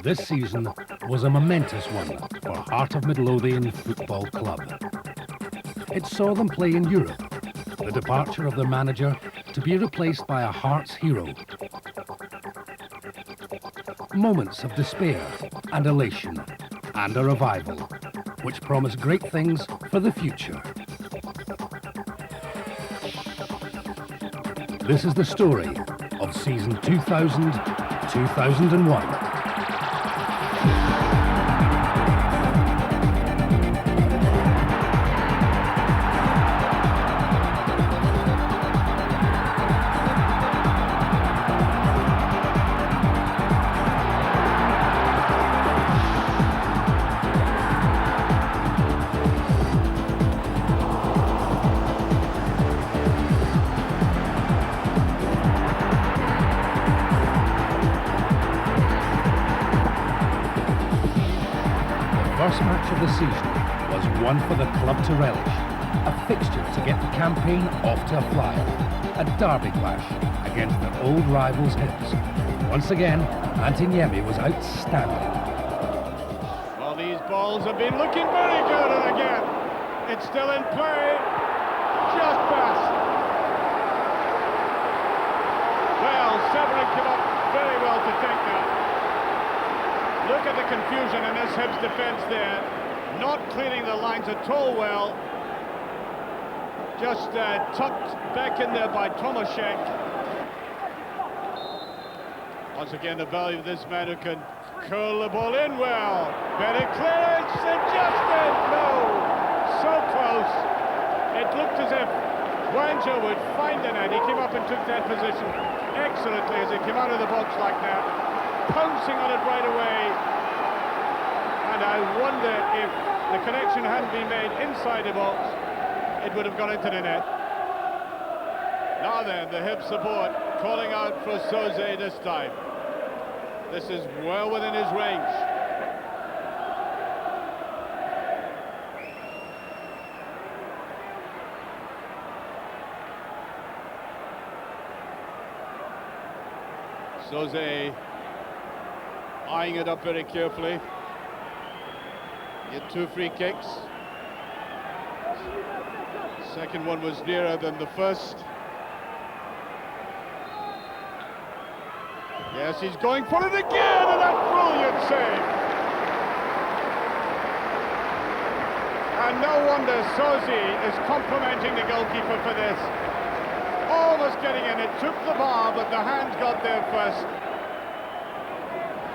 This season was a momentous one for Heart of Midlothian Football Club. It saw them play in Europe, the departure of their manager to be replaced by a Hearts hero. Moments of despair and elation, and a revival, which promised great things for the future. This is the story of season 2000-2001. First match of the season was one for the club to relish, a fixture to get the campaign off to a flyer, a derby clash against their old rivals Hibs. Once again, Antiniemi was outstanding. Well, these balls have been looking very good, and again, it's still in play, just past. Well, Severin came up very well to take that. Look at the confusion in this Hibs defence there, not clearing the lines at all well. Just tucked back in there by Tomaszek. Once again, the value of this man who can curl the ball in well. Better clearance, adjusted, no! So close. It looked as if Wanjo would find the net. He came up and took that position excellently as he came out of the box like that. Pouncing on it right away, and I wonder if the connection hadn't been made inside the box, it would have gone into the net. Now then, the Hibs support calling out for Soze this time. This is well within his range. Soze eyeing it up very carefully. He had 2 free kicks. Second one was nearer than the first. Yes, he's going for it again, and a brilliant save. And no wonder Soze is complimenting the goalkeeper for this. Almost getting in, it took the bar, but the hand got there first.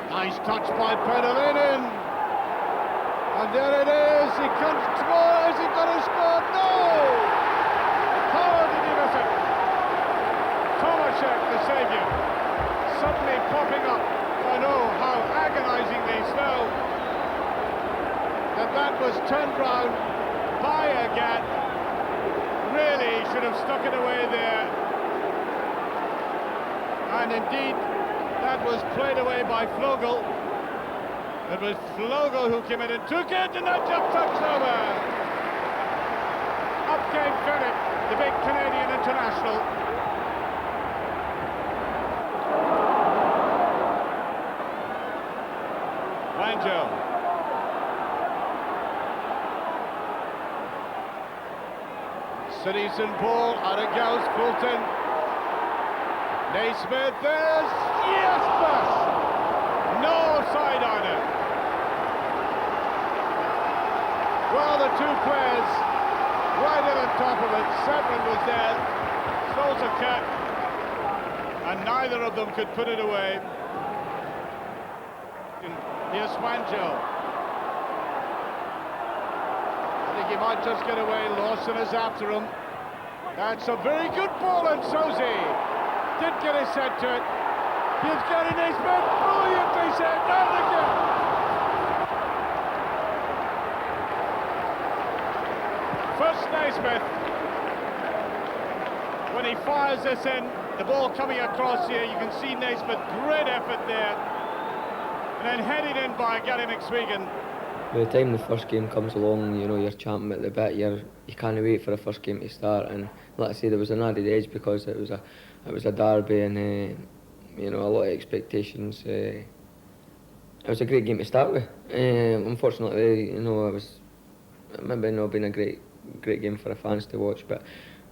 Nice touch by Pedalinin. And there it is, he can score, is he going to score? No! How did he miss it? Tomaszek, the saviour, suddenly popping up. I know how agonisingly slow that was turned round by Agat. Really should have stuck it away there. And indeed, that was played away by Flogel. It was Flogel who came in and took it, and that just touched over. Up came Bennett, the big Canadian international. Wanjo. Citizen ball out of Gauss, Fulton. Naismith, there's Jesper! No offside on it. Well, the 2 players right at the top of it. Severin was there, throws a cut, and neither of them could put it away. Here's Wanjo. I think he might just get away. Lawson is after him. That's a very good ball, and Soze did get his set to it. He's got an Naismith, brilliantly set, and again. First Naismith, when he fires this in, the ball coming across here, you can see Naismith, great effort there. And then headed in by Gary McSwegan. By the time the first game comes along, you know, you're champing at the bit. You can't wait for the first game to start. And like I say, there was an added edge because it was a derby, and you know, a lot of expectations. It was a great game to start with. Unfortunately, you know, it maybe not been a great game for the fans to watch, but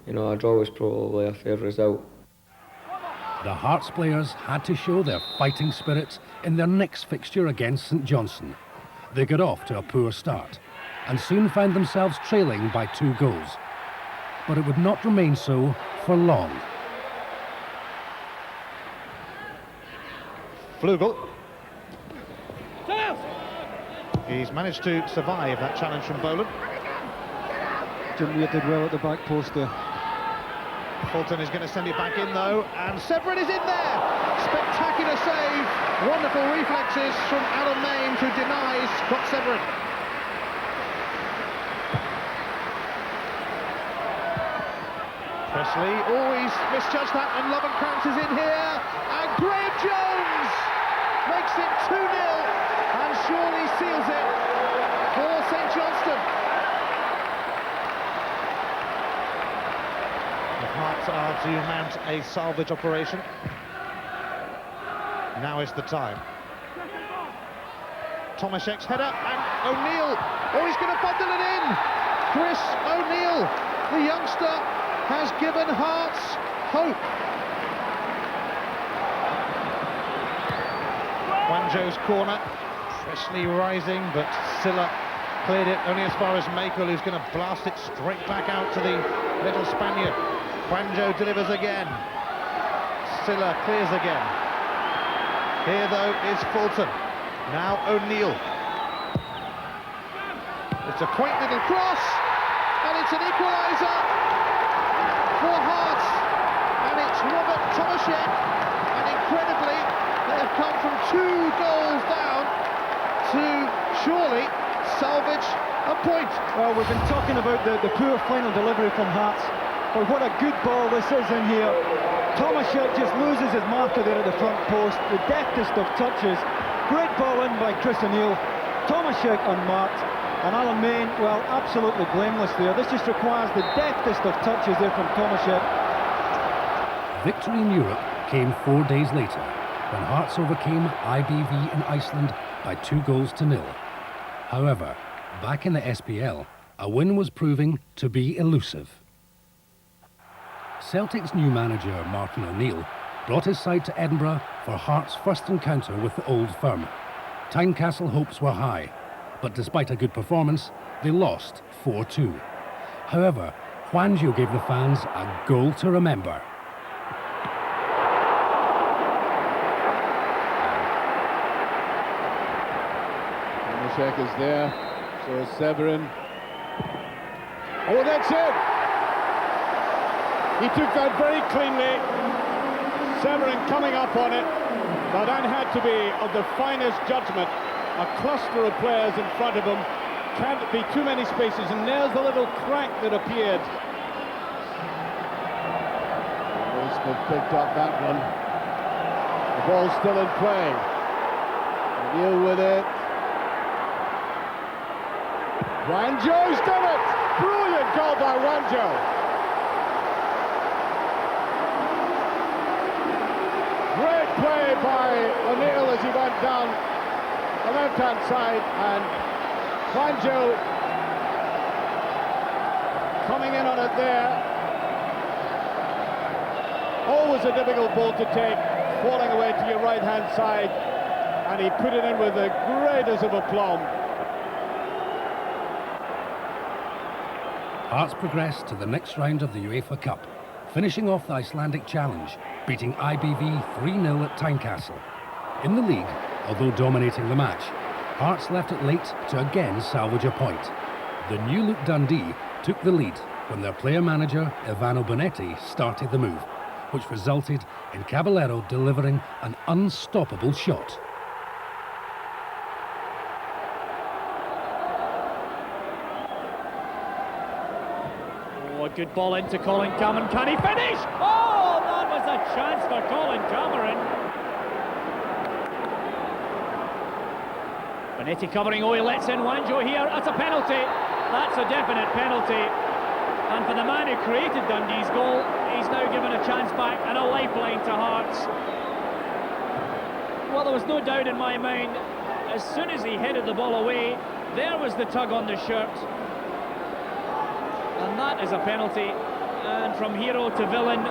you know, a draw was probably a fair result. The Hearts players had to show their fighting spirit in their next fixture against St Johnstone. They got off to a poor start and soon found themselves trailing by 2 goals. But it would not remain so for long. Flugel. He's managed to survive that challenge from Boland. Jim Weir did well at the back post there. Fulton is going to send it back in though, and Severin is in there! Spectacular save! Wonderful reflexes from Alan Mains, who denies Scott Severin. Presley always misjudged that, and Lovenkrands is in here, and Graham Jones makes it 2-0, and surely seals it for St Johnstone. Hearts are to mount a salvage operation. Now is the time. Tomaszek's header, and O'Neill, oh, he's going to bundle it in! Chris O'Neill, the youngster, has given Hearts hope. Wanjo's corner, Presley rising, but Silla cleared it only as far as Makel, who's going to blast it straight back out to the little Spaniard. Wanjo delivers again. Silla clears again. Here, though, is Fulton. Now O'Neill. It's a quaint little cross, and it's an equaliser for Hearts. And it's Robert Tomaszek. And incredibly, they have come from 2 goals down to surely salvage a point. Well, we've been talking about the poor final delivery from Hearts. But what a good ball this is in here. Tomaszek just loses his marker there at the front post. The deftest of touches. Great ball in by Chris O'Neill. Tomaszek unmarked. And Alan Main, well, absolutely blameless there. This just requires the deftest of touches there from Tomaszek. Victory in Europe came 4 days later when Hearts overcame IBV in Iceland by 2-0. However, back in the SPL, a win was proving to be elusive. Celtic's new manager, Martin O'Neill, brought his side to Edinburgh for Hearts' first encounter with the old firm. Tynecastle hopes were high, but despite a good performance, they lost 4-2. However, Wanjo gave the fans a goal to remember. Tomaszek is there, so is Severin. Oh, that's it! He took that very cleanly. Severin coming up on it, but that had to be of the finest judgment. A cluster of players in front of him. Can't be too many spaces, and there's the little crack that appeared. Smith picked up that one. The ball's still in play. O'Neill with it. Wanjo's done it! Brilliant goal by Wanjo. Great play by O'Neill as he went down the left-hand side, and Wanjo coming in on it there. Always a difficult ball to take, falling away to your right-hand side, and he put it in with the greatest of aplomb. Hearts progressed to the next round of the UEFA Cup, finishing off the Icelandic Challenge, beating IBV 3-0 at Tynecastle. In the league, although dominating the match, Hearts left it late to again salvage a point. The new Luke Dundee took the lead when their player-manager Ivano Bonetti started the move, which resulted in Caballero delivering an unstoppable shot. Oh, a good ball into Colin Cameron. Can he finish? Oh, that was a chance for Colin Cameron. Benetti covering, he lets in Wanjo here. That's a penalty. That's a definite penalty. And for the man who created Dundee's goal, he's now given a chance back and a lifeline to Hearts. Well, there was no doubt in my mind, as soon as he headed the ball away, there was the tug on the shirt. And that is a penalty. And from hero to villain,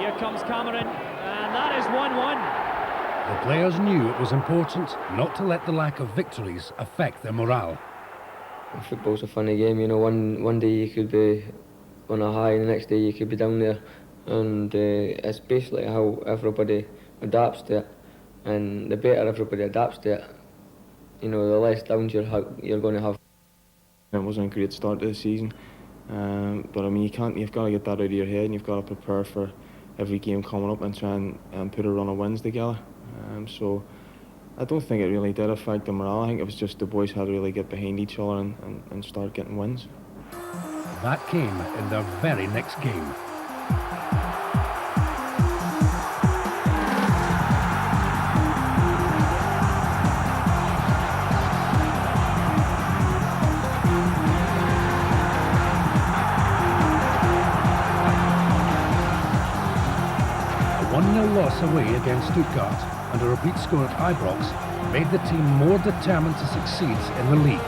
here comes Cameron, and that is 1-1. The players knew it was important not to let the lack of victories affect their morale. Football's a funny game, you know. One day you could be on a high, and the next day you could be down there. And it's basically how everybody adapts to it. And the better everybody adapts to it, you know, the less downs you're going to have. It wasn't a great start to the season, but I mean, you've got to get that out of your head, and you've got to prepare for every game coming up and try and put a run of wins together. So I don't think it really did affect the morale. I think it was just the boys had to really get behind each other and start getting wins. That came in their very next game. A 1-0 loss away against Stuttgart and a repeat score at Ibrox made the team more determined to succeed in the league.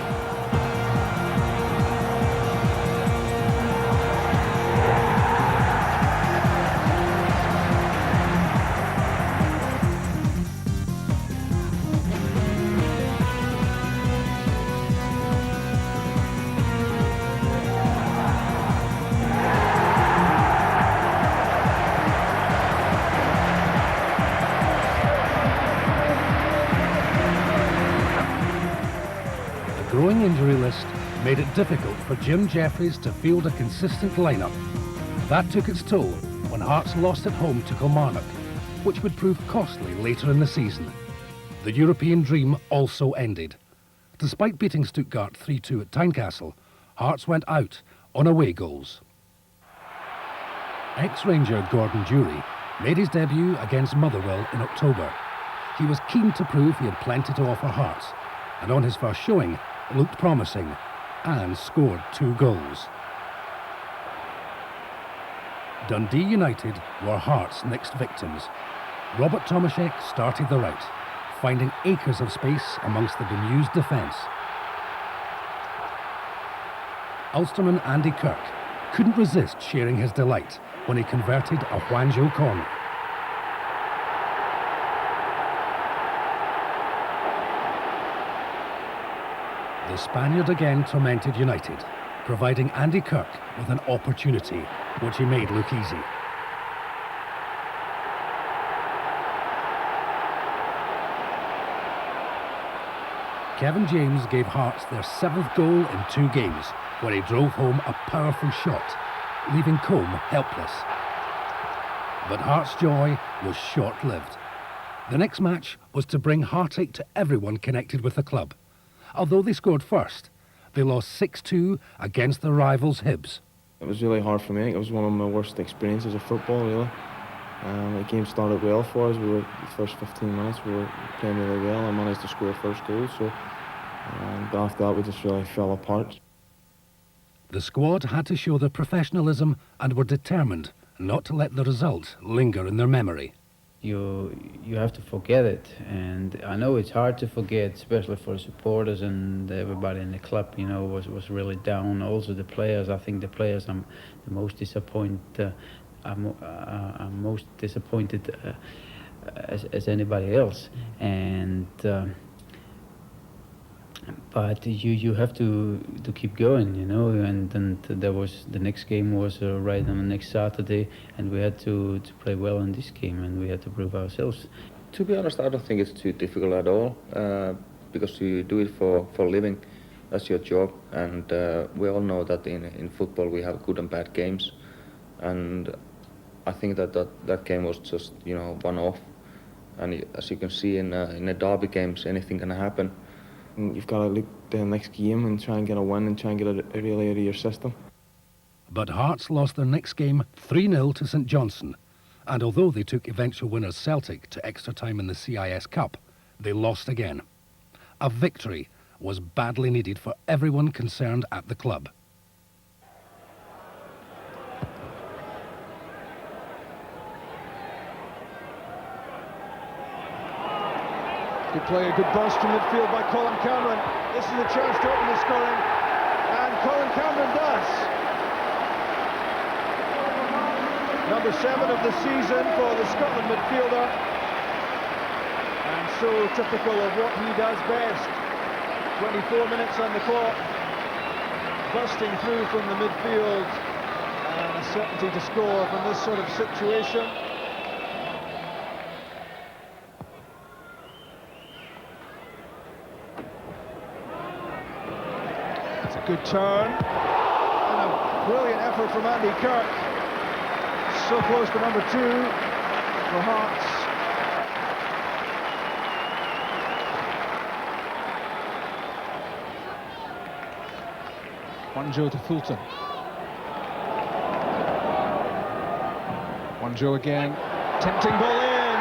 Growing injury list made it difficult for Jim Jeffries to field a consistent lineup. That took its toll when Hearts lost at home to Kilmarnock, which would prove costly later in the season. The European dream also ended. Despite beating Stuttgart 3-2 at Tynecastle, Hearts went out on away goals. Ex-Ranger Gordon Durie made his debut against Motherwell in October. He was keen to prove he had plenty to offer Hearts, and on his first showing, looked promising and scored 2 goals. Dundee United were Hearts' next victims. Robert Tomaszek started the rout, finding acres of space amongst the bemused defence. Ulsterman Andy Kirk couldn't resist sharing his delight when he converted a Wanjo corner. The Spaniard again tormented United, providing Andy Kirk with an opportunity, which he made look easy. Kevin James gave Hearts their 7th goal in 2 games, where he drove home a powerful shot, leaving Combe helpless. But Hearts' joy was short-lived. The next match was to bring heartache to everyone connected with the club. Although they scored first, they lost 6-2 against the rivals Hibs. It was really hard for me. I think it was one of my worst experiences of football, really. The game started well for us. The first 15 minutes we were playing really well. I managed to score a first goal, but after that we just really fell apart. The squad had to show their professionalism and were determined not to let the result linger in their memory. You have to forget it, and I know it's hard to forget, especially for supporters and everybody in the club. You know, was really down. Also the players. I think the players I'm the most disappointed. I'm most disappointed as anybody else, and but you have to keep going, you know. And there was the next game was right on the next Saturday, and we had to play well in this game, and we had to prove ourselves. To be honest, I don't think it's too difficult at all, because you do it for a living. That's your job, and we all know that in football we have good and bad games, and I think that game was just, you know, one-off. And as you can see in the derby games, anything can happen. You've got to look at the next game and try and get a win and try and get it really out of your system. But Hearts lost their next game 3-0 to St Johnstone, and although they took eventual winners Celtic to extra time in the CIS Cup, they lost again. A victory was badly needed for everyone concerned at the club. Good play, a good burst from midfield by Colin Cameron. This is a chance to open the scoring, and Colin Cameron does. Number 7 of the season for the Scotland midfielder, and so typical of what he does best. 24 minutes on the clock, busting through from the midfield, and a certainty to score from this sort of situation. It's a good turn, and a brilliant effort from Andy Kirk. So close to number 2 for Hearts. Wanjo to Fulton. Wanjo again, tempting ball in,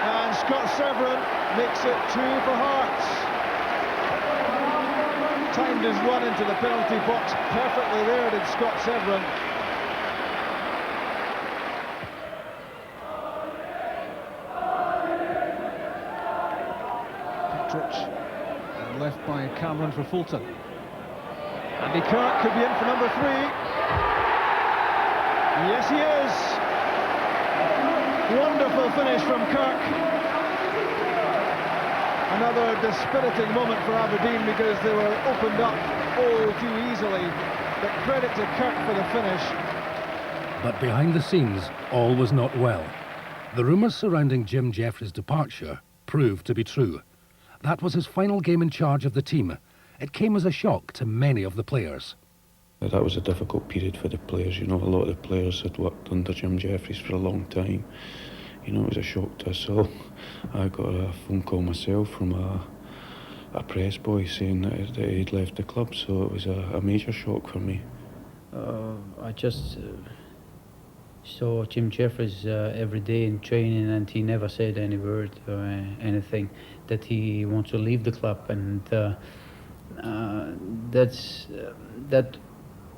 and Scott Severin makes it 2 for Hearts. Timed his run into the penalty box perfectly there, did Scott Severin. Petrich, and left by Cameron for Fulton. Andy Kirk could be in for number 3. Yes, he is. Wonderful finish from Kirk. Another dispiriting moment for Aberdeen because they were opened up all too easily. But credit to Kirk for the finish. But behind the scenes, all was not well. The rumours surrounding Jim Jeffries' departure proved to be true. That was his final game in charge of the team. It came as a shock to many of the players. That was a difficult period for the players. You know, a lot of the players had worked under Jim Jeffries for a long time. You know, it was a shock to us all. I got a phone call myself from a press boy saying that he'd left the club, so it was a major shock for me. I just saw Jim Jeffries every day in training, and he never said any word or anything that he wants to leave the club, and that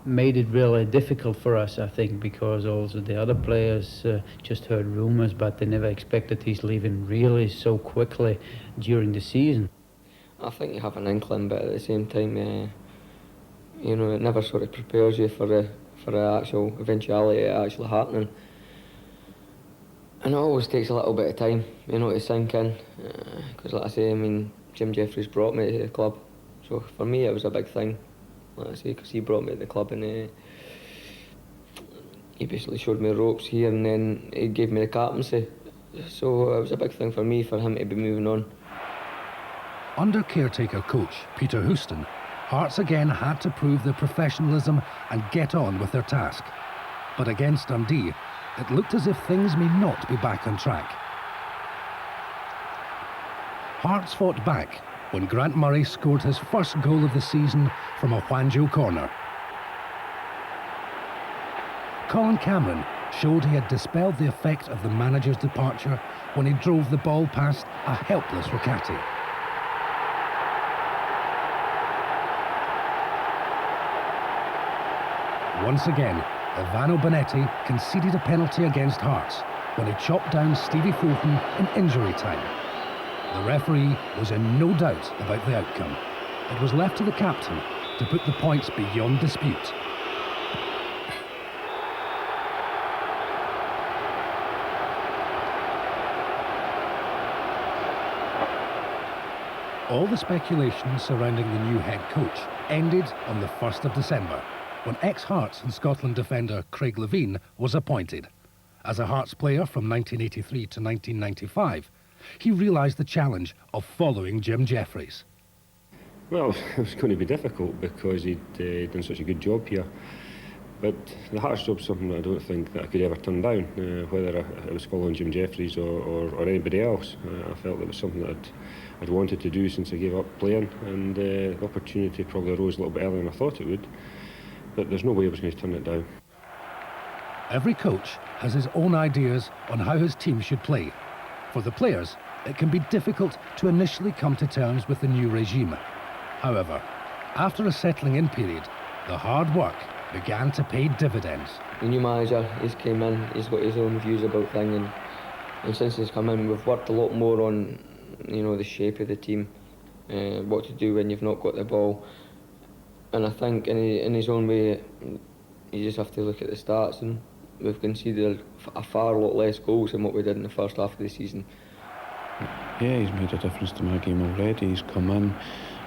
made it really difficult for us, I think, because also the other players just heard rumours, but they never expected he's leaving really so quickly during the season. I think you have an inkling, but at the same time, you know, it never sort of prepares you for the actual eventuality of it actually happening. And it always takes a little bit of time, you know, to sink in, because like I say, I mean, Jim Jeffries brought me to the club, so for me it was a big thing, like I say, because he brought me to the club and he basically showed me the ropes here, and then he gave me the captaincy, so it was a big thing for me for him to be moving on. Under caretaker coach Peter Houston, Hearts again had to prove their professionalism and get on with their task. But against Dundee, it looked as if things may not be back on track. Hearts fought back when Grant Murray scored his first goal of the season from a Wanjo corner. Colin Cameron showed he had dispelled the effect of the manager's departure when he drove the ball past a helpless Ricati. Once again, Ivano Bonetti conceded a penalty against Hearts when he chopped down Stevie Fulton in injury time. The referee was in no doubt about the outcome. It was left to the captain to put the points beyond dispute. All the speculation surrounding the new head coach ended on the 1st of December, when ex-Hearts and Scotland defender Craig Levein was appointed. As a Hearts player from 1983 to 1995, he realised the challenge of following Jim Jeffries. Well, it was going to be difficult because he'd done such a good job here. But the Hearts job's something that I don't think that I could ever turn down, whether it was following Jim Jeffries or anybody else. I felt it was something that I'd wanted to do since I gave up playing, and the opportunity probably arose a little bit earlier than I thought it would. But there's no way I was going to turn it down. Every coach has his own ideas on how his team should play. For the players, it can be difficult to initially come to terms with the new regime. However, after a settling-in period, the hard work began to pay dividends. The new manager, he's came in, he's got his own views about things, and since he's come in, we've worked a lot more on, you know, the shape of the team, what to do when you've not got the ball. And I think in his own way, you just have to look at the stats, and we've conceded a far lot less goals than what we did in the first half of the season. Yeah, he's made a difference to my game already. He's come in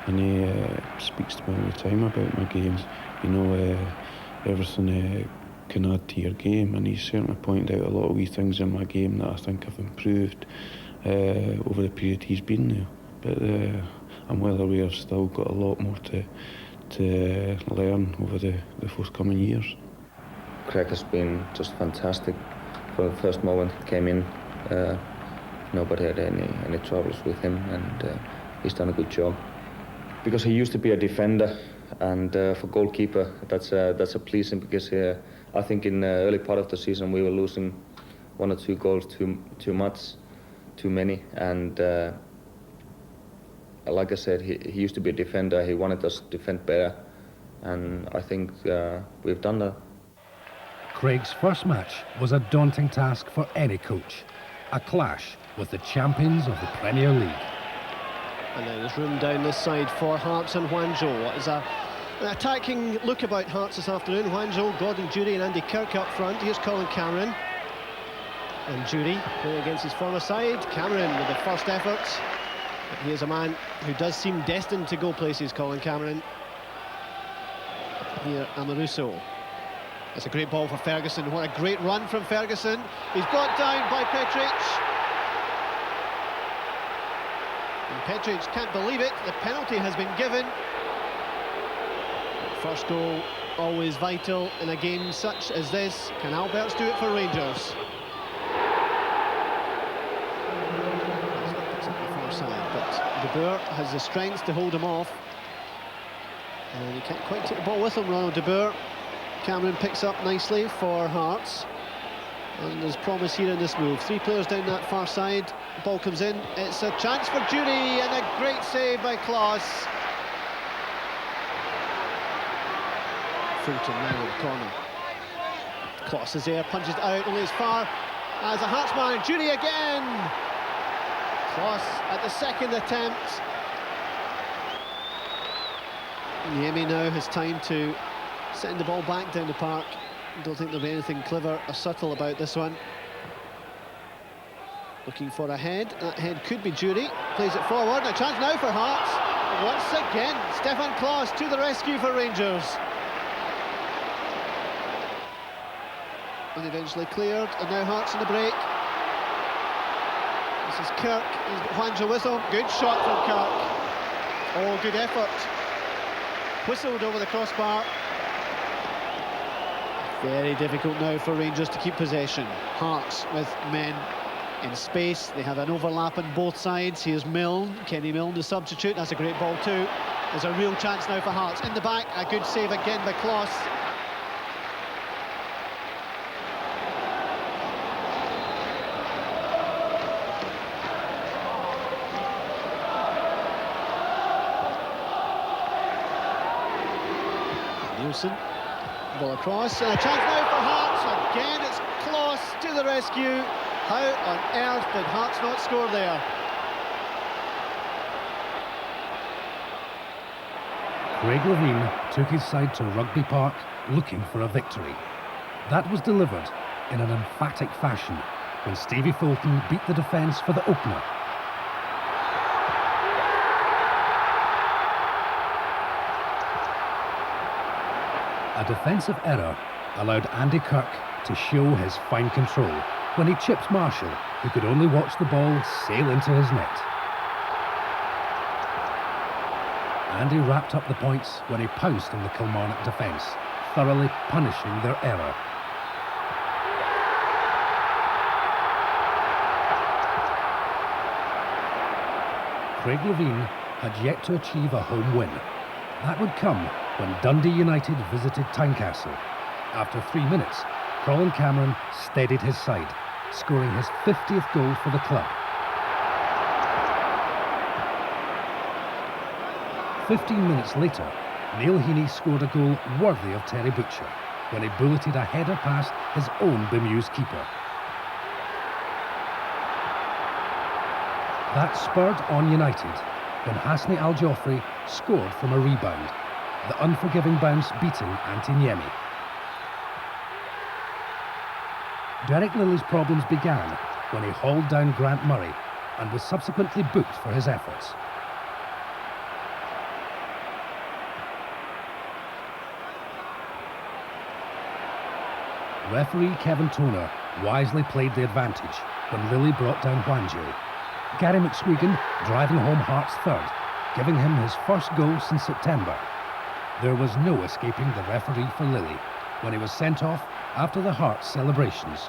and he speaks to me all the time about my games. You know, everything can add to your game, and he's certainly pointed out a lot of wee things in my game that I think have improved over the period he's been there. But I'm well aware I've still got a lot more to learn over the forthcoming years. Craig has been just fantastic from the first moment he came in. Nobody had any troubles with him, and he's done a good job. Because he used to be a defender, and for goalkeeper, that's a pleasing, because I think in the early part of the season we were losing 1 or 2 goals too many, and like I said, he used to be a defender. He wanted us to defend better, and I think we've done that. Craig's first match was a daunting task for any coach. A clash with the champions of the Premier League. And now there's room down this side for Hearts and Hwangjo. What is an attacking look about Hearts this afternoon. Hwangjo, Gordon Jury and Andy Kirk up front. Here's Colin Cameron. And Jury playing against his former side. Cameron with the first effort. But he is a man who does seem destined to go places, Colin Cameron. Here, Amoruso. That's a great ball for Ferguson. What a great run from Ferguson. He's brought down by Petric. And Petric can't believe it. The penalty has been given. First goal, always vital in a game such as this. Can Alberts do it for Rangers? That's not the far side, but De Boer has the strength to hold him off. And he can't quite take the ball with him, Ronald De Boer. Cameron picks up nicely for Hearts. And there's promise here in this move. 3 players down that far side. The ball comes in. It's a chance for Jury, and a great save by Klaus. Fulton now in the corner. Klaus is there, punches it out only as far as a Hearts man. Jury again. Klaus at the second attempt. Niemi now has time to send the ball back down the park. I don't think there'll be anything clever or subtle about this one. Looking for a head. That head could be Jury. Plays it forward. A chance now for Hearts. Once again, Stefan Klaus to the rescue for Rangers. And eventually cleared. And now Hearts in the break. This is Kirk. He's got Hwangjo with him. Good shot from Kirk. Oh, good effort. Whistled over the crossbar. Very difficult now for Rangers to keep possession. Hearts with men in space. They have an overlap on both sides. Here's Milne, Kenny Milne, the substitute. That's a great ball too. There's a real chance now for Hearts. In the back, a good save again by Klaus. Nielsen. Ball across, and a chance now for Hearts. Again, it's Klaus to the rescue. How on earth did Hearts not score there? Craig Levein took his side to Rugby Park looking for a victory. That was delivered in an emphatic fashion when Stevie Fulton beat the defence for the opener. A defensive error allowed Andy Kirk to show his fine control when he chipped Marshall, who could only watch the ball sail into his net. Andy wrapped up the points when he pounced on the Kilmarnock defence, thoroughly punishing their error. Craig Levein had yet to achieve a home win. That would come when Dundee United visited Tynecastle. After 3 minutes, Colin Cameron steadied his side, scoring his 50th goal for the club. 15 minutes later, Neil Heaney scored a goal worthy of Terry Butcher when he bulleted a header past his own bemused keeper. That spurred on United when Hasni Al Joffrey scored from a rebound, the unforgiving bounce beating Antiniemi. Derek Lilly's problems began when he hauled down Grant Murray and was subsequently booked for his efforts. Referee Kevin Toner wisely played the advantage when Lilly brought down Hwangju. Gary McSwegan driving home Hearts' third, giving him his first goal since September. There was no escaping the referee for Lilly when he was sent off after the Hearts celebrations.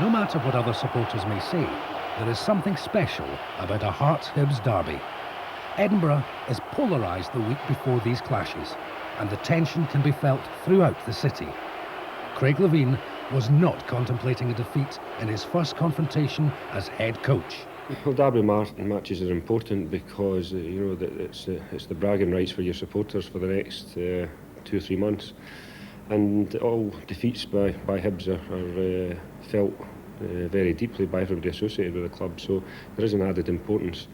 No matter what other supporters may say, there is something special about a Hearts-Hibs derby. Edinburgh is polarised the week before these clashes, and the tension can be felt throughout the city. Craig Levein was not contemplating a defeat in his first confrontation as head coach. Well, derby matches are important because you know it's the bragging rights for your supporters for the next 2 or 3 months, and all defeats by Hibs are felt very deeply by everybody associated with the club. So there is an added importance.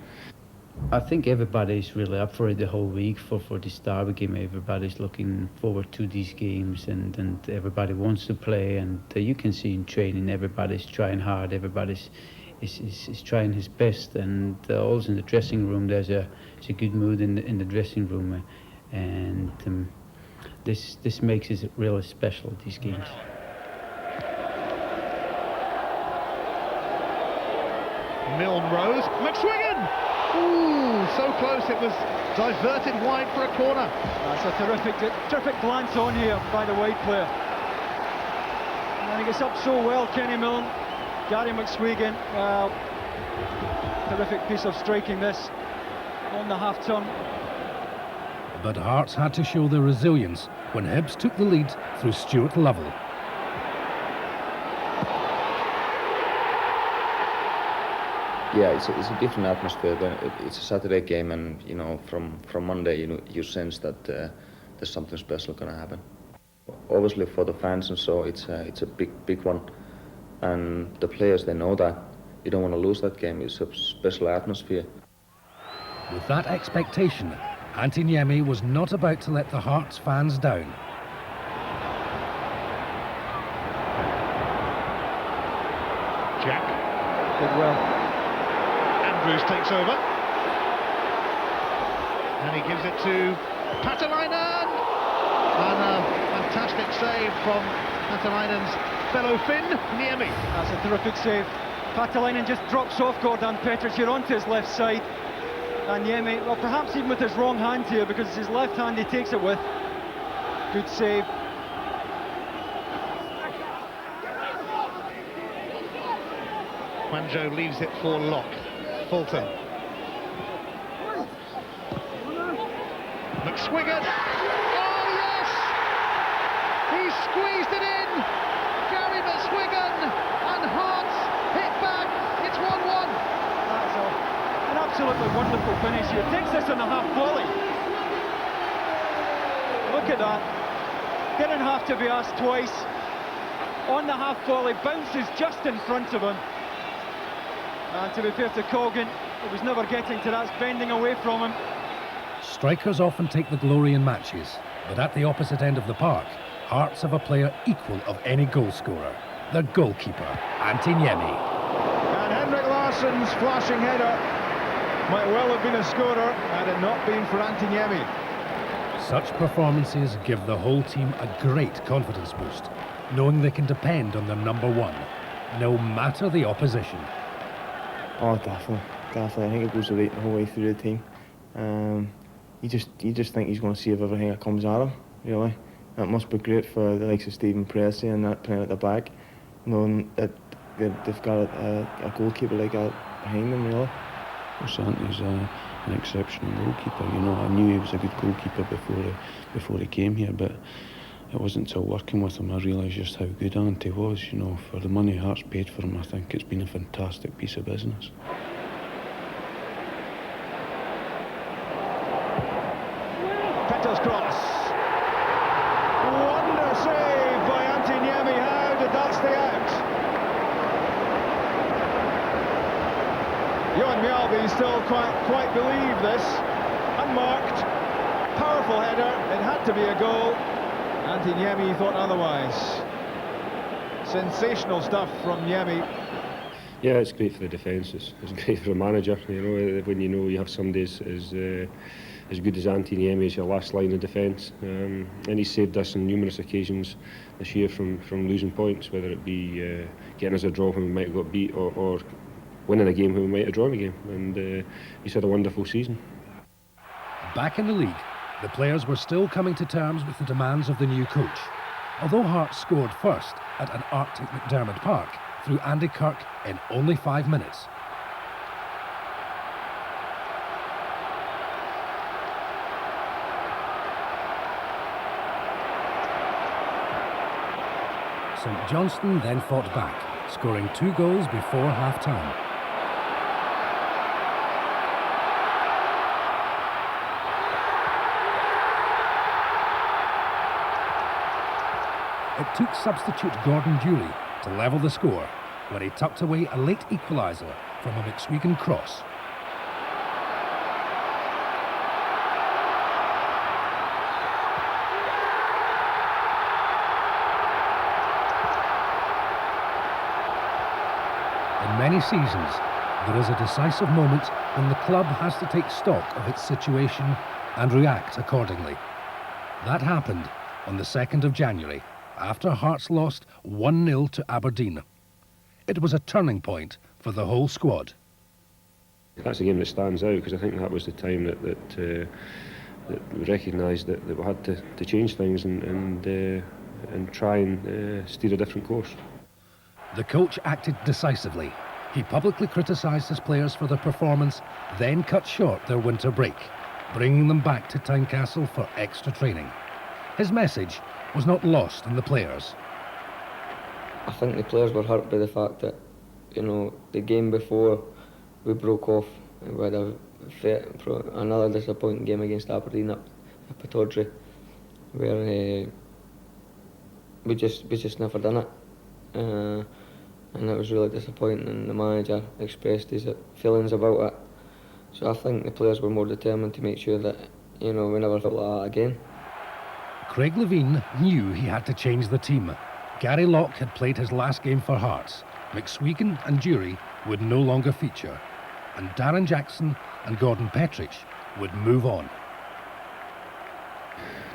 I think everybody's really up for it the whole week for this derby game. Everybody's looking forward to these games, and everybody wants to play. And you can see in training, everybody's trying hard. Everybody's is trying his best, and also in the dressing room, there's a good mood in the dressing room, and this makes it really special. These games. Milne Rose, McSwiggan! Ooh, so close, it was diverted wide for a corner. That's a terrific glance on here by the wide player. And he gets up so well, Kenny Milne. Gary McSwegan, well, terrific piece of striking this on the half-turn. But Hearts had to show their resilience when Hibs took the lead through Stuart Lovell. Yeah, it's a different atmosphere. It's a Saturday game, and you know, from Monday, you sense that there's something special going to happen. Obviously, for the fans and so, it's a big one, and the players, they know that. You don't want to lose that game. It's a special atmosphere. With that expectation, Antiniemi was not about to let the Hearts fans down. Jack. Did well. Andrews takes over. And he gives it to Patalainen. And a fantastic save from Patalainen's fellow Finn, Niemi. That's a terrific save. Patalainen just drops off Gordon Petric here onto his left side. And Niemi, well, perhaps even with his wrong hand here, because it's his left hand he takes it with. Good save. Hwangju leaves it for Locke. Fulton. McSwiggan. Oh, yes! He squeezed it in! Gary McSwiggan, and Hearts hit back. It's 1-1. That's an absolutely wonderful finish here. Takes this on a half volley. Look at that. Didn't have to be asked twice. On the half volley, bounces just in front of him. And to be fair to Colgan, he was never getting to that, bending away from him. Strikers often take the glory in matches, but at the opposite end of the park, Hearts have a player equal of any goal scorer, the goalkeeper, Antiniemi. And Henrik Larsson's flashing header might well have been a scorer had it not been for Antiniemi. Such performances give the whole team a great confidence boost, knowing they can depend on their number one, no matter the opposition. Oh, definitely. I think it goes the whole way through the team. You just think he's going to save everything that comes at him, really. That must be great for the likes of Stephen Pressey and that playing at the back, knowing that they've got a goalkeeper like that behind them, really. Well, Santi's an exceptional goalkeeper. You know, I knew he was a good goalkeeper before he came here, but it wasn't until working with him I realised just how good Ante was. You know, for the money Hearts paid for him, I think it's been a fantastic piece of business. Petter's cross. Wonder save by Ante Niemi. How did that stay out? Johan Mjällby still quite believe this. Unmarked, powerful header. It had to be a goal. Ante Niemi thought otherwise. Sensational stuff from Niemi. Yeah, it's great for the defence. It's great for a manager. You know, when you know you have somebody as good as Ante Niemi as your last line of defence, and he saved us on numerous occasions this year from losing points, whether it be getting us a draw when we might have got beat, or winning a game when we might have drawn a game. And he's had a wonderful season. Back in the league, the players were still coming to terms with the demands of the new coach. Although Hearts scored first at an Arctic McDermott Park through Andy Kirk in only 5 minutes. St Johnstone then fought back, scoring 2 goals before half-time. It took substitute Gordon Durie to level the score when he tucked away a late equaliser from a McSwegan cross. In many seasons, there is a decisive moment when the club has to take stock of its situation and react accordingly. That happened on the 2nd of January, after Hearts lost 1-0 to Aberdeen. It was a turning point for the whole squad. That's a game that stands out, because I think that was the time that we recognised that we had to change things and try and steer a different course. The coach acted decisively. He publicly criticised his players for their performance, then cut short their winter break, bringing them back to Tynecastle for extra training. His message was not lost on the players. I think the players were hurt by the fact that, you know, the game before we broke off, we had another disappointing game against Aberdeen at Pittodrie, where we just never done it, and it was really disappointing, and the manager expressed his feelings about it. So I think the players were more determined to make sure that, you know, we never felt like that again. Craig Levein knew he had to change the team. Gary Locke had played his last game for Hearts. McSwegan and Durie would no longer feature, and Darren Jackson and Gordon Petrich would move on.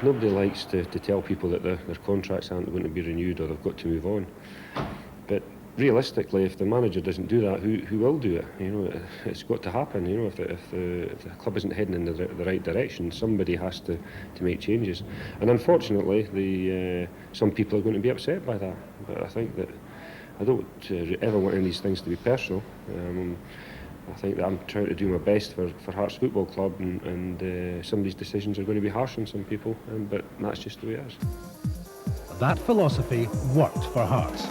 Nobody likes to tell people that their contracts aren't going to be renewed or they've got to move on. But realistically, if the manager doesn't do that, who will do it? You know, it's got to happen. You know, if the club isn't heading in the right direction, somebody has to make changes. And unfortunately, some people are going to be upset by that. But I think that I don't ever want any of these things to be personal. I think that I'm trying to do my best for Hearts Football Club, and some of these decisions are going to be harsh on some people, but that's just the way it is. That philosophy worked for Hearts.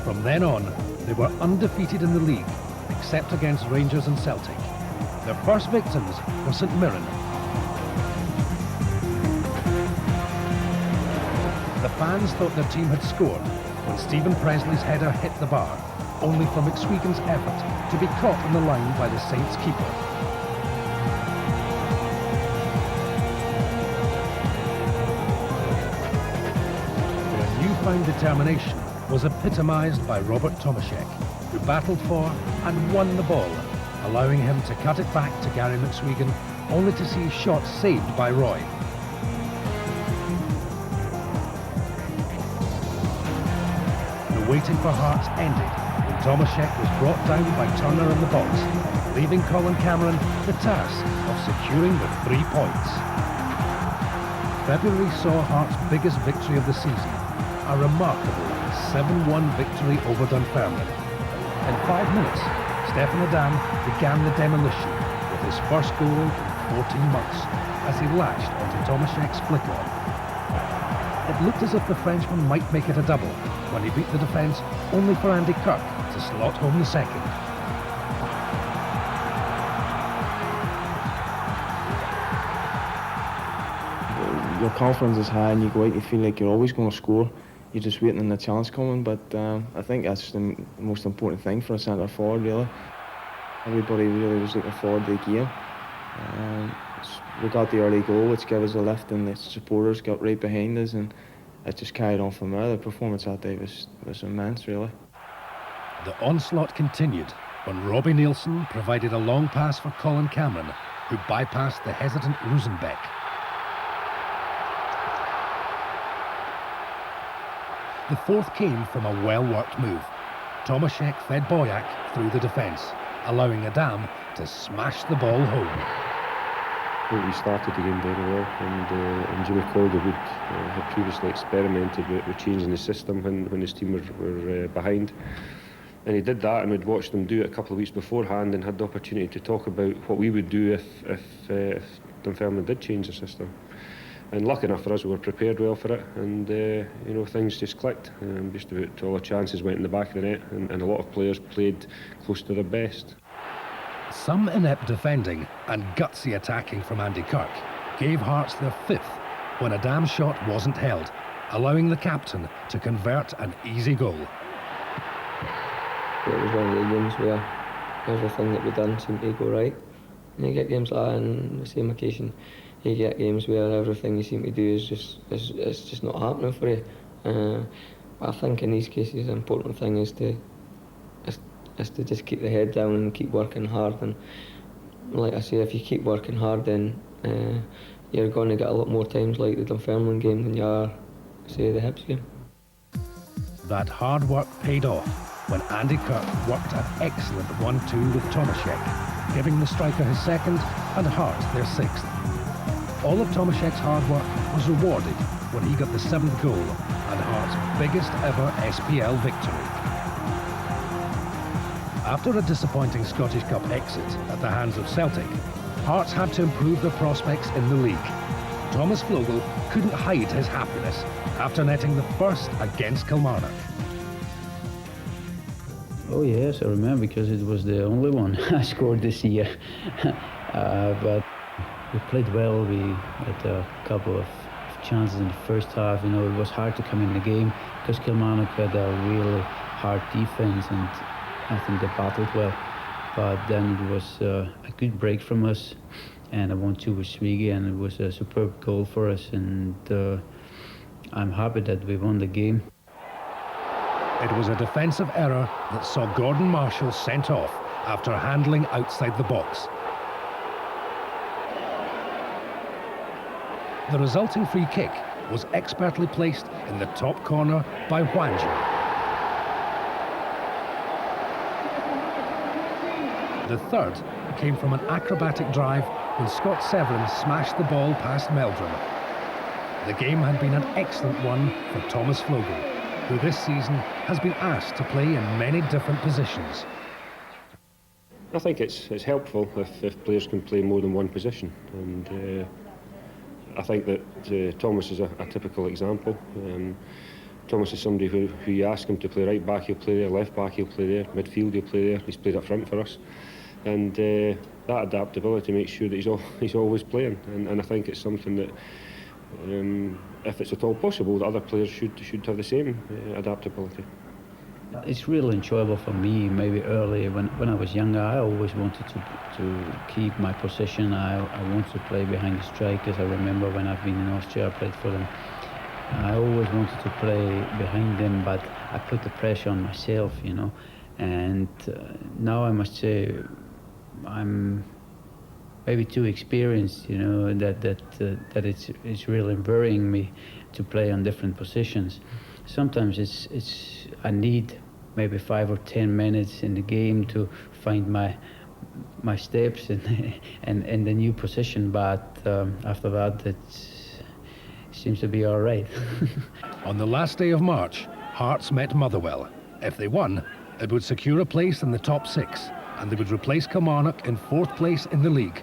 From then on, they were undefeated in the league, except against Rangers and Celtic. Their first victims were St Mirren. The fans thought their team had scored when Stephen Presley's header hit the bar, only for McSwegan's effort to be caught on the line by the Saints keeper. Their newfound determination was epitomised by Robert Tomaszek, who battled for and won the ball, allowing him to cut it back to Gary McSwegan, only to see his shot saved by Roy. The waiting for Hearts ended when Tomaszek was brought down by Turner in the box, leaving Colin Cameron the task of securing the 3 points. February saw Hearts' biggest victory of the season, a remarkable 7-1 victory over Dunfermline. In 5 minutes, Stefan Adam began the demolition with his first goal in 14 months as he latched onto Tomaszek's flick-on. It it looked as if the Frenchman might make it a double when he beat the defence, only for Andy Kirk to slot home the second. Your confidence is high and you go out, you feel like you're always going to score. You're just waiting on the chance coming, but I think that's the most important thing for a centre forward, really. Everybody really was looking forward to the game. We got the early goal, which gave us a lift, and the supporters got right behind us, and it just carried on from there. The performance that day was immense, really. The onslaught continued when Robbie Nielsen provided a long pass for Colin Cameron, who bypassed the hesitant Rosenbeck. The fourth came from a well-worked move. Tomaszek fed Boyack through the defence, allowing Adam to smash the ball home. I think we started the game very well, and Jimmy Calderwood had previously experimented with changing the system when his team were behind. And he did that, and we'd watched them do it a couple of weeks beforehand and had the opportunity to talk about what we would do if Dunfermline did change the system. And lucky enough for us, we were prepared well for it, and you know, things just clicked. Just about all the chances went in the back of the net, and a lot of players played close to their best. Some inept defending and gutsy attacking from Andy Kirk gave Hearts their fifth when Adam's shot wasn't held, allowing the captain to convert an easy goal. It was one of the games where everything that we done seemed to go right. And you get games like that on the same occasion. You get games where everything you seem to do is just not happening for you. But I think in these cases the important thing is to just keep the head down and keep working hard. And like I say, if you keep working hard, then you're going to get a lot more times like the Dunfermline game than you are, say, the Hibs game. That hard work paid off when Andy Kirk worked an excellent 1-2 with Tomaszek, giving the striker his second and Hearts their sixth. All of Tomaszek's hard work was rewarded when he got the seventh goal and Hearts' biggest ever SPL victory. After a disappointing Scottish Cup exit at the hands of Celtic, Hearts had to improve their prospects in the league. Thomas Flogel couldn't hide his happiness after netting the first against Kilmarnock. Oh yes, I remember, because it was the only one I scored this year. But we played well. We had a couple of chances in the first half. You know, it was hard to come in the game because Kilmarnock had a really hard defence, and I think they battled well. But then it was a good break from us, and a 1-2 with Swigi, and it was a superb goal for us. And I'm happy that we won the game. It was a defensive error that saw Gordon Marshall sent off after handling outside the box. The resulting free kick was expertly placed in the top corner by Hwangju. The third came from an acrobatic drive when Scott Severin smashed the ball past Meldrum. The game had been an excellent one for Thomas Flogel, who this season has been asked to play in many different positions. I think it's helpful if players can play more than one position, and I think that Thomas is a typical example. Thomas is somebody who you ask him to play right back, he'll play there, left back, he'll play there, midfield, he'll play there. He's played up front for us, and that adaptability makes sure that he's always playing. And I think it's something that, if it's at all possible, that other players should have the same adaptability. It's really enjoyable for me. Maybe earlier, when I was younger, I always wanted to keep my position. I wanted to play behind the strikers. I remember when I've been in Austria, I played for them. I always wanted to play behind them, but I put the pressure on myself, you know. And now I must say, I'm maybe too experienced, you know, that it's really worrying me to play on different positions. Sometimes I need maybe 5 or 10 minutes in the game to find my steps and the new position, but after that it seems to be all right. On the last day of March, Hearts met Motherwell. If they won, it would secure a place in the top 6, and they would replace Kilmarnock in 4th place in the league.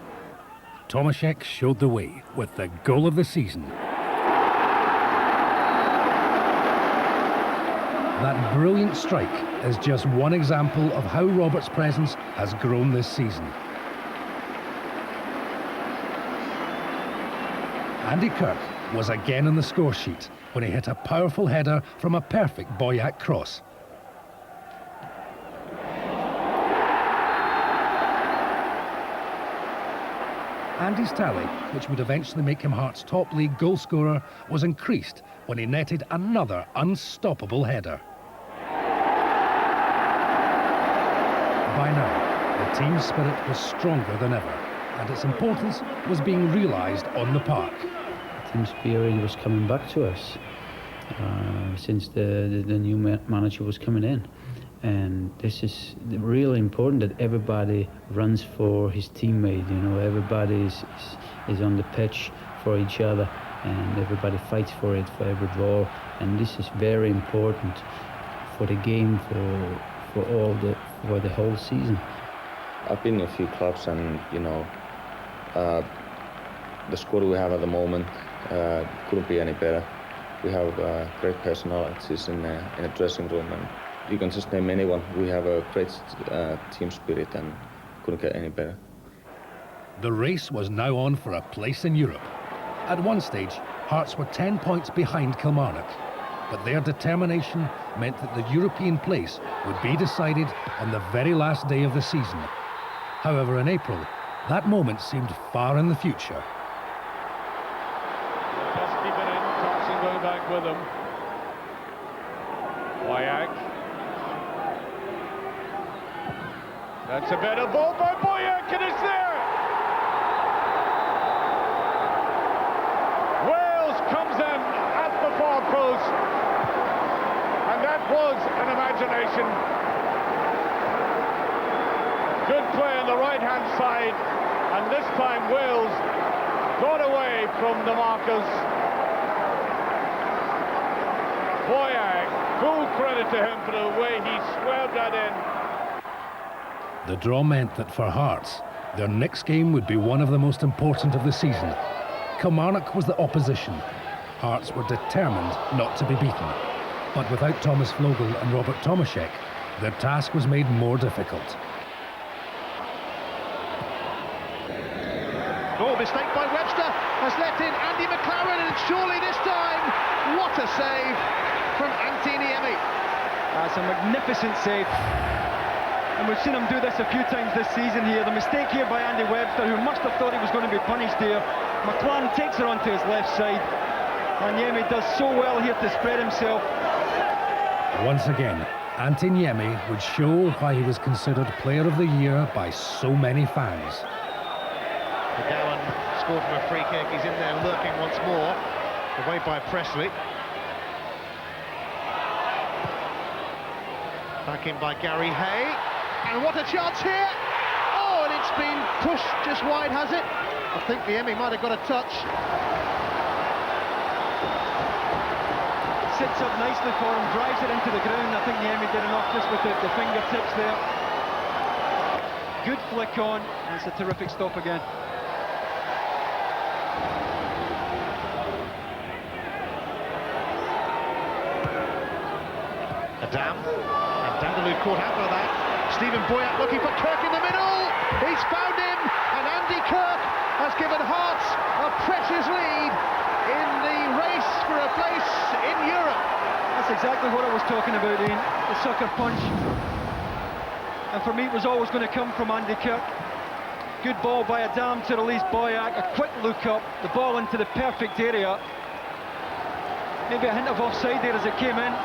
Tomaszek showed the way with the goal of the season. That brilliant strike is just one example of how Robert's presence has grown this season. Andy Kirk was again on the score sheet when he hit a powerful header from a perfect Boyack cross. Andy's tally, which would eventually make him Hearts' top league goal scorer, was increased when he netted another unstoppable header. By now, the team's spirit was stronger than ever, and its importance was being realised on the park. The team spirit was coming back to us since the new manager was coming in. And this is really important, that everybody runs for his teammate. You know, everybody is on the pitch for each other, and everybody fights for it, for every ball. And this is very important for the game, for the whole season. I've been in a few clubs, and you know, the squad we have at the moment couldn't be any better. We have great personalities in a dressing room, and you can just name anyone. We have a great team spirit and couldn't get any better. The race was now on for a place in Europe. At one stage, Hearts were 10 points behind Kilmarnock, but their determination meant that the European place would be decided on the very last day of the season. However, in April, that moment seemed far in the future. Just keep it in, Thompson going back with him. Boyack. That's a better ball by Boyack, and it's there! Wales comes in at the far post, and that was an imagination. Good play on the right-hand side, and this time Wales got away from the markers. Boyack, full credit to him for the way he swerved that in. The draw meant that for Hearts, their next game would be one of the most important of the season. Kilmarnock was the opposition. Hearts were determined not to be beaten. But without Thomas Vogel and Robert Tomaszek, their task was made more difficult. Oh, mistake by Webster has let in Andy McLaren, and surely this time, what a save from Antti Niemi. That's a magnificent save. And we've seen him do this a few times this season here. The mistake here by Andy Webster, who must have thought he was going to be punished here. McLaren takes it onto his left side, and Niemi does so well here to spread himself. Once again, Antti Niemi would show why he was considered Player of the Year by so many fans. McGowan scored from a free kick. He's in there lurking once more, away by Presley. Back in by Gary Hay. And what a chance here! Oh, and it's been pushed just wide, has it? I think Niemi might have got a touch. Sits up nicely for him, drives it into the ground. I think Niemi did enough just with the fingertips there. Good flick on, and it's a terrific stop again. Adam, and Dandaloo caught out by that. Stephen Boyack looking for Kirk in the middle. He's found him, and Andy Kirk has given Hearts a precious lead in the race for a place in Europe. That's exactly what I was talking about, Ian. The sucker punch. And for me, it was always going to come from Andy Kirk. Good ball by Adam to release Boyack. A quick look up, the ball into the perfect area. Maybe a hint of offside there as it came in.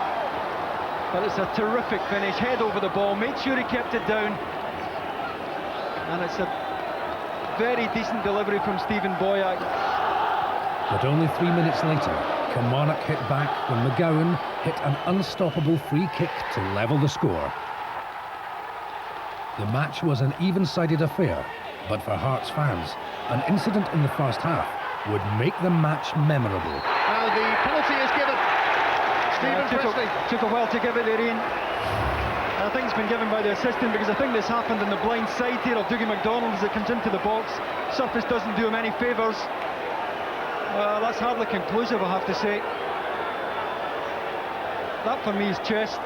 But it's a terrific finish, head over the ball, made sure he kept it down. And it's a very decent delivery from Stephen Boyack. But only 3 minutes later, Kilmarnock hit back when McGowan hit an unstoppable free kick to level the score. The match was an even-sided affair, but for Hearts fans, an incident in the first half would make the match memorable. Now the penalty is given. Took a while to give it there, Ian. I think it's been given by the assistant, because I think this happened on the blind side here of Dougie MacDonald as it comes into the box. Surface doesn't do him any favours. That's hardly conclusive, I have to say. That for me is chest.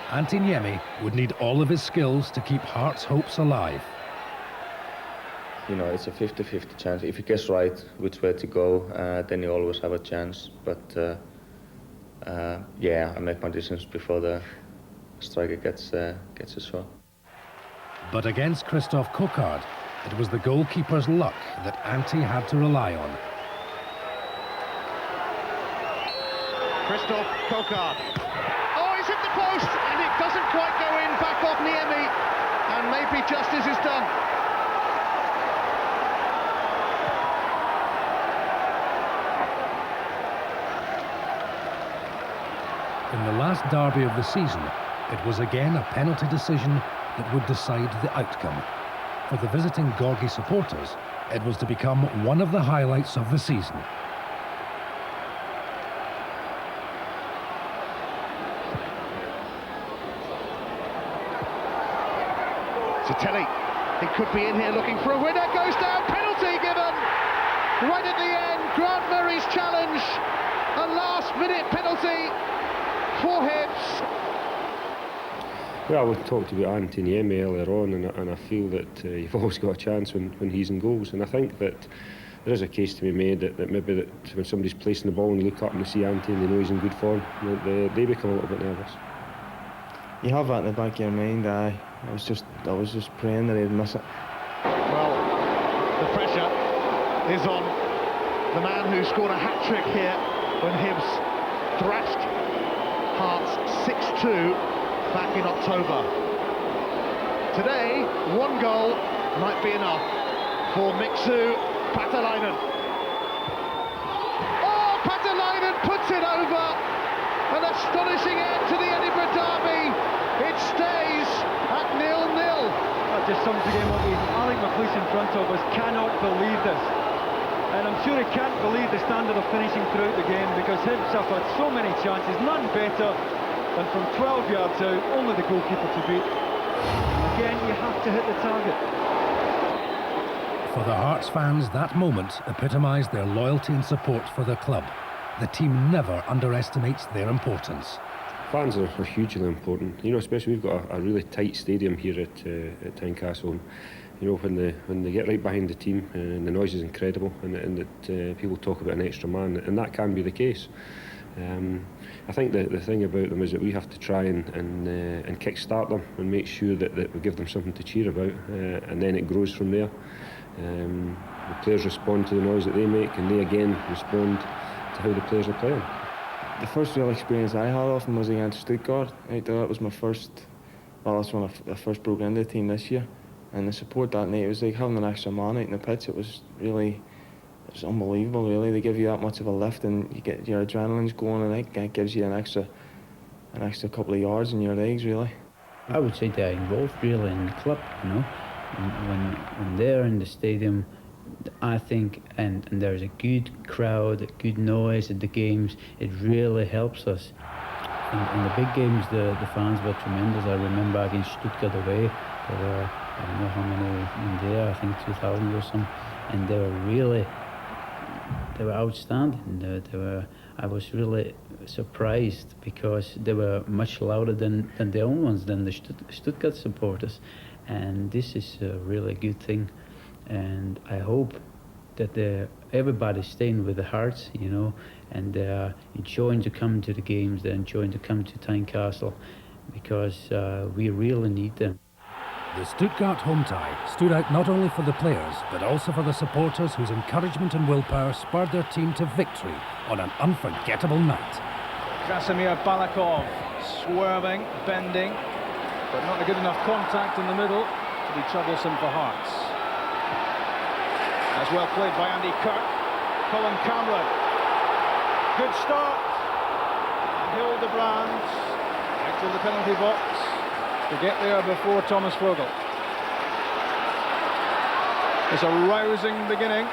Antti Niemi would need all of his skills to keep Hearts' hopes alive. You know, it's a 50-50 chance. If he gets right which way to go, then you always have a chance. But yeah, I make my decisions before the striker gets a shot. But against Christoph Kokard, it was the goalkeeper's luck that Antti had to rely on. Christoph Kokard. Oh, he's hit the post, and it doesn't quite go in. Back off Niemi, and maybe justice is done. In the last derby of the season, it was again a penalty decision that would decide the outcome. For the visiting Gorgi supporters, it was to become one of the highlights of the season. Zitelli, he could be in here looking for a winner, goes down, penalty given! Right at the end, Grant Murray's challenge, a last-minute penalty for Hibs. Well, we talked about Antti Niemi earlier on, and I feel that you've always got a chance when he's in goals, and I think that there is a case to be made that maybe that when somebody's placing the ball and you look up and you see Antti and they know he's in good form, they become a little bit nervous. You have that in the back of your mind. I was just praying that he'd miss it. Well, the pressure is on the man who scored a hat-trick here when Hibs thrashed Hearts 6-2 back in October. Today, one goal might be enough for Mixu Patalainen. Oh, Patalainen puts it over! An astonishing end to the Edinburgh derby. It stays at 0-0. That just sums the game up. Alec McLeish in front of us cannot believe this. And I'm sure he can't believe the standard of finishing throughout the game, because Hibs have had so many chances, none better than from 12 yards out, only the goalkeeper to beat. Again, you have to hit the target. For the Hearts fans, that moment epitomised their loyalty and support for the club. The team never underestimates their importance. Fans are hugely important, you know, especially we've got a really tight stadium here at Tynecastle. And, you know, when they get right behind the team, and the noise is incredible, and that people talk about an extra man, and that can be the case. I think the thing about them is that we have to try and kick-start them and make sure that we give them something to cheer about, and then it grows from there. The players respond to the noise that they make, and they again respond to how the players are playing. The first real experience I had of them was against Stuttgart. That was my first, well, that's when I first broke into the team this year. And the support that night, it was like having an extra man out in the pitch. It was unbelievable, really. They give you that much of a lift, and you get your adrenaline's going, and it gives you an extra couple of yards in your legs, really. I would say they're involved really in the club, you know. When they're in the stadium, I think, and there's a good crowd, a good noise at the games, it really helps us. In the big games, the fans were tremendous. I remember against Stuttgart away, there were, I don't know how many in there, I think 2,000 or something, and they were outstanding. I was really surprised, because they were much louder than their own ones, than the Stuttgart supporters, and this is a really good thing. And I hope that everybody's staying with the Hearts, you know, and they're enjoying to come to the games, they're enjoying to come to Tynecastle, because we really need them. The Stuttgart home tie stood out not only for the players, but also for the supporters whose encouragement and willpower spurred their team to victory on an unforgettable night. Krasimir Balakov swerving, bending, but not a good enough contact in the middle to be troublesome for Hearts. As well played by Andy Kirk. Colin Cameron. Good start. Hildebrand back to the penalty box to get there before Thomas Vogel. It's a rousing beginning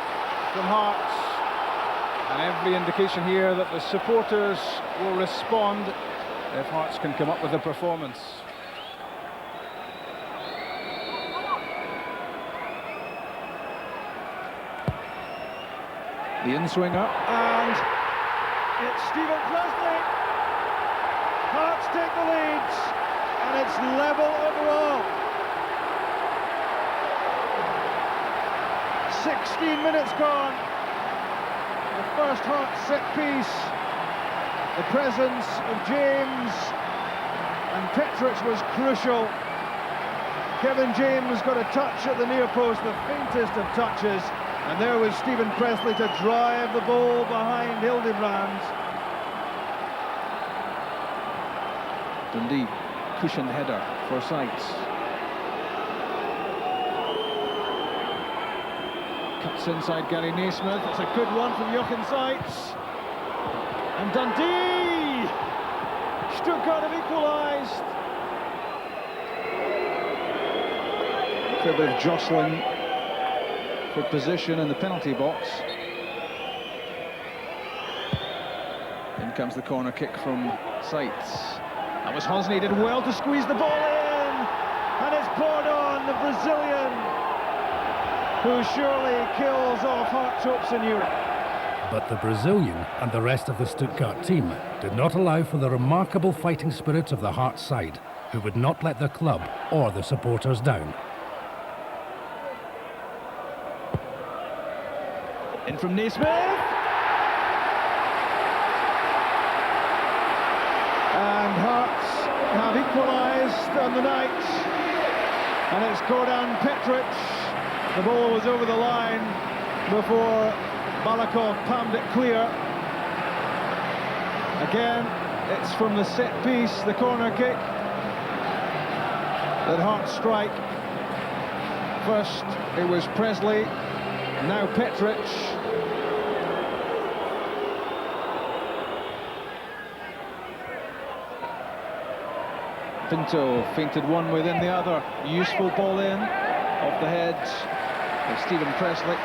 from Hearts, and every indication here that the supporters will respond if Hearts can come up with a performance. The in-swinger, and it's Stephen Pressley. Hearts take the lead, and it's level overall. 16 minutes gone. The first Hearts set piece. The presence of James and Petric was crucial. Kevin James got a touch at the near post, the faintest of touches, and there was Stephen Pressley to drive the ball behind Hildebrand. Dundee cushioned header for Seitz. Cuts inside Gary Naismith. It's a good one from Jochen Seitz. And Dundee! Stuttgart have equalised. A bit of jostling for position in the penalty box. In comes the corner kick from Seitz. That was Hosney, did well to squeeze the ball in, and it's Bordon, the Brazilian, who surely kills off Hearts' hopes in Europe. But the Brazilian and the rest of the Stuttgart team did not allow for the remarkable fighting spirit of the Hearts side, who would not let the club or the supporters down. In from Naismith. And Hearts have equalised on the night. And it's Gordan Petric. The ball was over the line before Balakov palmed it clear. Again, it's from the set piece, the corner kick, that Hearts strike. First it was Pressley, now Petric. Pinto feinted one within the other. Useful ball in, off the head of Stephen Pressley.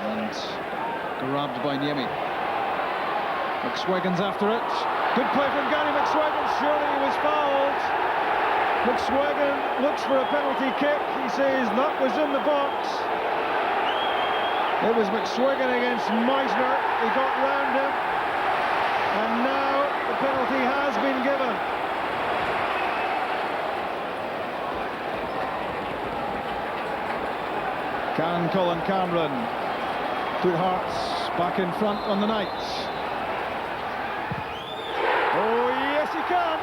And grabbed by Niemi. McSwaggon's after it. Good play from Gary McSwaggon. Surely he was fouled. McSwaggon looks for a penalty kick. He says that was in the box. It was McSwaggon against Meisner. He got round him. And now the penalty has been given. Can Colin Cameron put Hearts back in front on the night? Oh yes he can!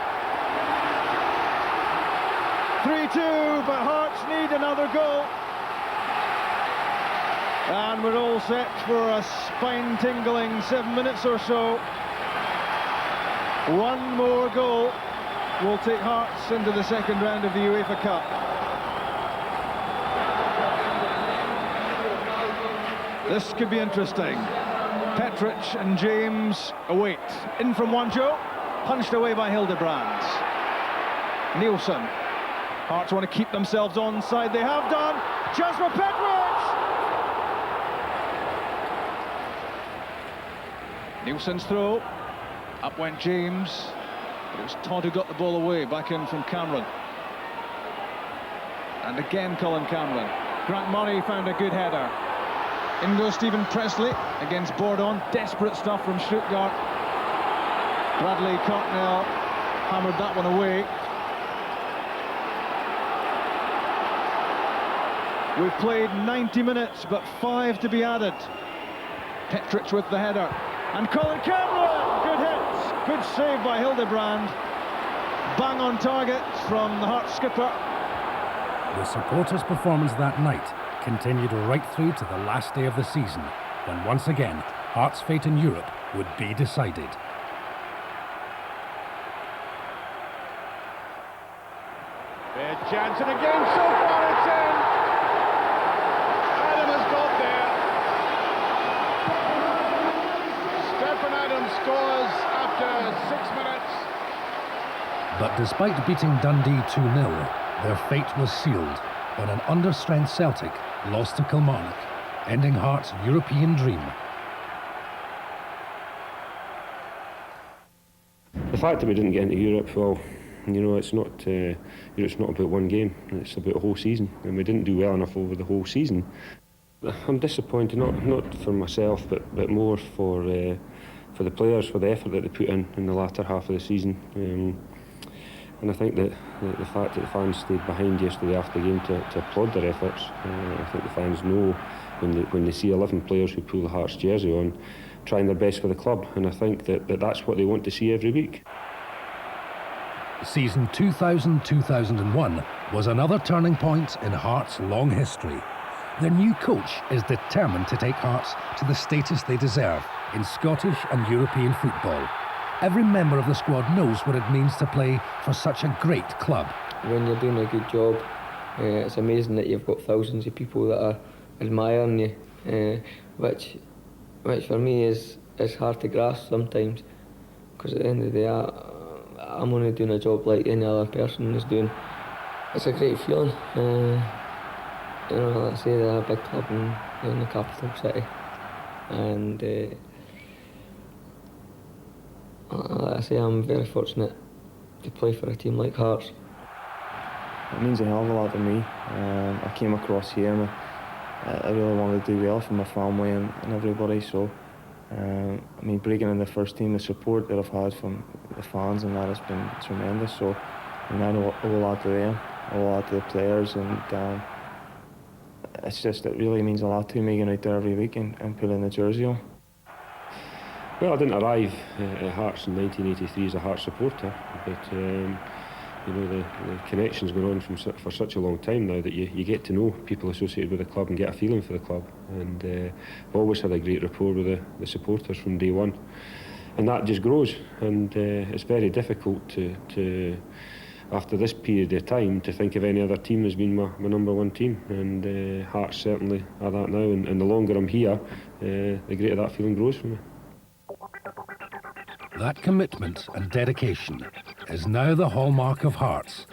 3-2, but Hearts need another goal. And we're all set for a spine-tingling 7 minutes or so. One more goal will take Hearts into the second round of the UEFA Cup. This could be interesting. Petric and James await. In from Wanjo, punched away by Hildebrand. Nielsen. Hearts want to keep themselves onside. They have done. Chance for Petric! Nielsen's throw. Up went James. But it was Todd who got the ball away. Back in from Cameron. And again Colin Cameron. Grant Murray found a good header. In goes Stephen Pressley against Bordon. Desperate stuff from Stuttgart. Bradley Cocknell hammered that one away. We've played 90 minutes, but 5 to be added. Petric with the header. And Colin Cameron! Good hit. Good save by Hildebrand. Bang on target from the Hearts skipper. The supporters' performance that night continued right through to the last day of the season, when once again Hearts' fate in Europe would be decided. Jansen again, so far it's in. Adam has got there. Stefan Adams scores after 6 minutes. But despite beating Dundee 2-0, their fate was sealed when an understrength Celtic lost to Kilmarnock, ending Hearts' European dream. The fact that we didn't get into Europe, well, you know, it's not about one game, it's about a whole season, and we didn't do well enough over the whole season. I'm disappointed, not for myself, but more for the players, for the effort that they put in the latter half of the season. And I think that the fact that the fans stayed behind yesterday after the game to applaud their efforts, I think the fans know when they see 11 players who pull the Hearts jersey on, trying their best for the club, and I think that's what they want to see every week. Season 2000-2001 was another turning point in Hearts' long history. Their new coach is determined to take Hearts to the status they deserve in Scottish and European football. Every member of the squad knows what it means to play for such a great club. When you're doing a good job, it's amazing that you've got thousands of people that are admiring you, which for me is hard to grasp sometimes, because at the end of the day I'm only doing a job like any other person is doing. It's a great feeling. You know, like I say, they're a big club in the capital city, and like I say, I'm very fortunate to play for a team like Hearts. It means a hell of a lot to me. I came across here and I really wanted to do well for my family and everybody, so I mean, breaking in the first team, the support that I've had from the fans and that has been tremendous, so I know a lot to them, a lot to the players, and it's just, it really means a lot to me going out there every week and putting the jersey on. Well, I didn't arrive at Hearts in 1983 as a Hearts supporter, but you know, the connection's gone on for such a long time now that you get to know people associated with the club and get a feeling for the club, and I've always had a great rapport with the supporters from day one, and that just grows, and it's very difficult to after this period of time to think of any other team as being my number one team, and Hearts certainly are that now, and the longer I'm here, the greater that feeling grows for me. That commitment and dedication is now the hallmark of Hearts.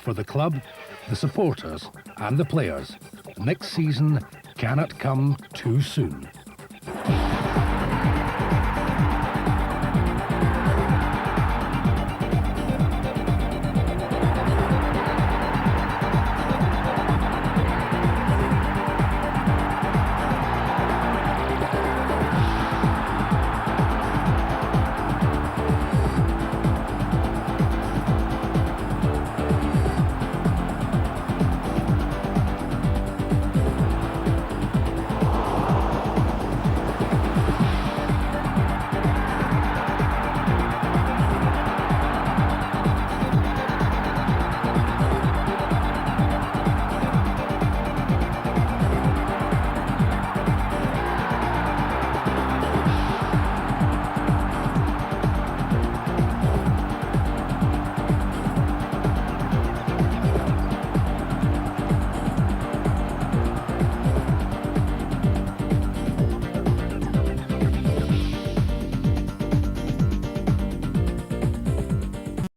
For the club, the supporters and the players, next season cannot come too soon.